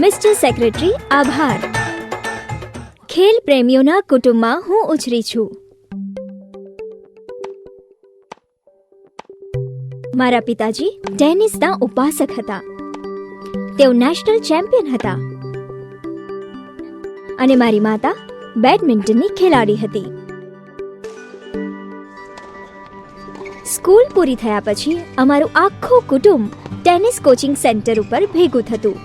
Mister secretary, આભાર. ખેલ પ્રેમીઓના કુટુંબમાં હું ઉછરી છું. મારા પિતાજી ટેનિસના ઉપાસક હતા. તેઓ નેશનલ ચેમ્પિયન હતા. અને મારી માતા બેડમિન્ટનની ખેલાડી હતી. સ્કૂલ પૂરી થયા પછી અમારું આખું કુટુંબ ટેનિસ કોચિંગ સેન્ટર ઉપર ભેગું થતું.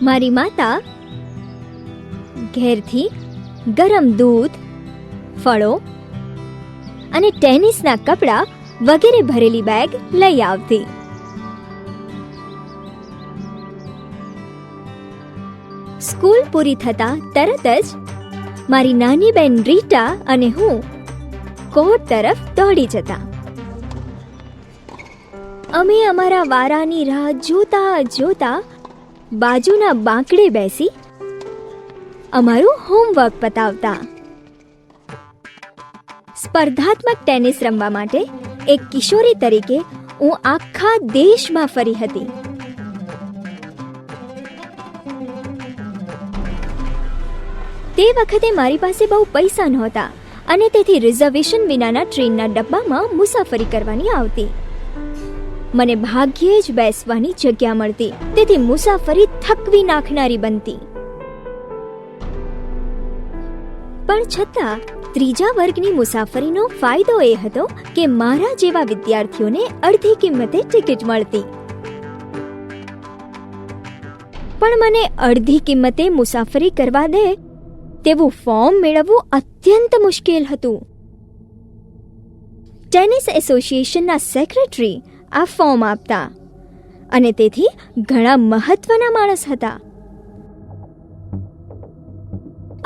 મારી માતા ઘેરથી ગરમ દૂધ, ફળો અને ટેનિસના કપડાં વગેરે ભરેલી બેગ લઈ આવતી. સ્કૂલ પૂરી થતા તરત જ મારી નાની બહેન રીટા અને હું કોર્ટ તરફ દોડી જતા. અમે અમારા વારાની રાહ જોતા જોતા બાજુના બાંકડે બેસી અમારું હોમવર્ક પતાવતા. સ્પર્ધાત્મક ટેનિસ રમવા માટે એક કિશોરી તરીકે હું આખા દેશમાં ફરી હતી. તે વખતે મારી પાસે બહુ પૈસા નહોતા અને તેથી રિઝર્વેશન વિનાના ટ્રેનના ડબ્બામાં મુસાફરી કરવાની આવતી. મને ભાગ્યે જ બેસવાની જગ્યા મળતી, તેથી મુસાફરી થકવી નાખનારી બનતી. પણ છતાં ત્રીજા વર્ગની મુસાફરીનો ફાયદો એ હતો કે મારા જેવા વિદ્યાર્થીઓને અડધી કિંમતે ટિકિટ મળતી. પણ મને અડધી કિંમતે મુસાફરી કરવા દે તેવું ફોર્મ મેળવવું અત્યંત મુશ્કેલ હતું. ટેનિસ એસોસિએશનના સેક્રેટરી આ ફોર્મ આપતા અને તેથી ઘણા મહત્વના માણસ હતા.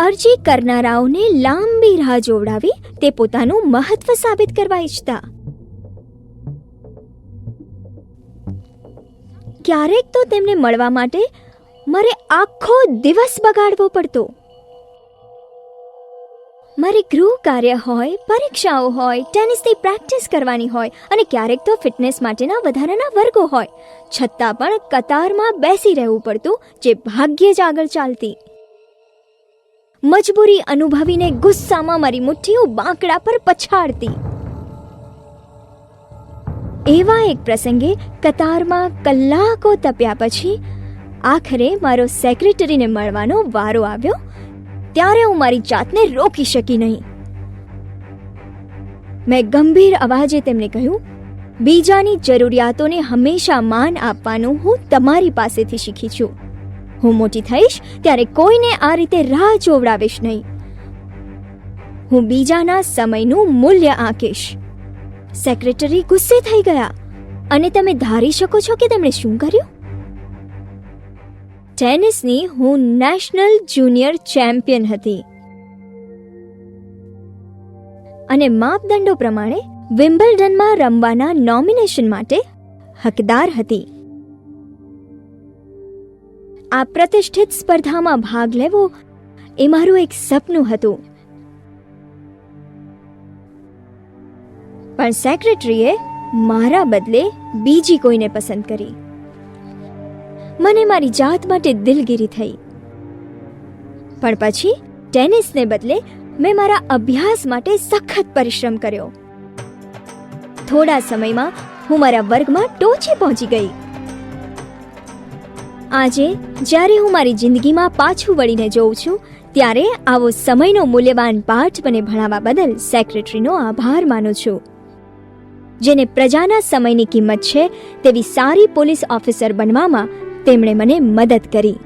અરજી કરનારાઓને લાંબી રાહ જોવડાવી તે પોતાનું મહત્વ સાબિત કરવા ઈચ્છતા. ક્યારેક તો તેમને મળવા માટે મારે આખો દિવસ બગાડવો પડતો. મારે ગૃહ કાર્ય હોય, પરીક્ષાઓ હોય, ટેનિસની પ્રેક્ટિસ કરવાની હોય અને ક્યારેક તો ફિટનેસ માટેના વધારાના વર્ગો હોય, છતાં પણ કતારમાં બેસી રહેવું પડતું, જે ભાગ્યે જ આગળ ચાલતી. મજબૂરી અનુભવીને ગુસ્સામાં મારી મુઠ્ઠીઓ બાંકડા પર પછાડતી. એવા એક પ્રસંગે કતારમાં કલાકો તપ્યા પછી આખરે મારો સેક્રેટરીને મળવાનો વારો આવ્યો. ત્યારે હું મારી જાતને રોકી શકી નહીં. મેં ગંભીર અવાજે તેમને કહ્યું, બીજાની જરૂરિયાતોને હંમેશા માન આપવાનું હું તમારી પાસેથી શીખી છું. હું મોટી થઈશ ત્યારે કોઈને આ રીતે રાહ જોવડાવીશ નહીં. હું બીજાના સમયનું મૂલ્ય આંકીશ. સેક્રેટરી ગુસ્સે થઈ ગયા અને તમે ધારી શકો છો કે તેમણે શું કર્યું? ટેનિસની હું નેશનલ જુનિયર ચેમ્પિયન હતી અને માપદંડો પ્રમાણે વિમ્બલ્ડનમાં રમવાના નોમિનેશન માટે હકદાર હતી. આ પ્રતિષ્ઠિત સ્પર્ધામાં ભાગ લેવો એ મારું એક સપનું હતું. પણ સેક્રેટરીએ મારા બદલે બીજી કોઈને પસંદ કરી. મને મારી જાત માટે દિલગીરી થઈ. પણ પછી ટેનિસને બદલે મેં મારા અભ્યાસ માટે સખત પરિશ્રમ કર્યો. થોડા સમયમાં હું મારા વર્ગમાં ટોચે પહોંચી ગઈ. આજે જ્યારે હું મારી જિંદગીમાં પાછું વળીને જોઉં છું, ત્યારે આવો સમયનો મૂલ્યવાન પાઠ મને ભણાવવા બદલ સેક્રેટરીનો આભાર માનું છું. જેને પ્રજાના સમયની કિંમત છે તેવી સારી પોલીસ ઓફિસર બનવામાં તેમણે મને મદદ કરી.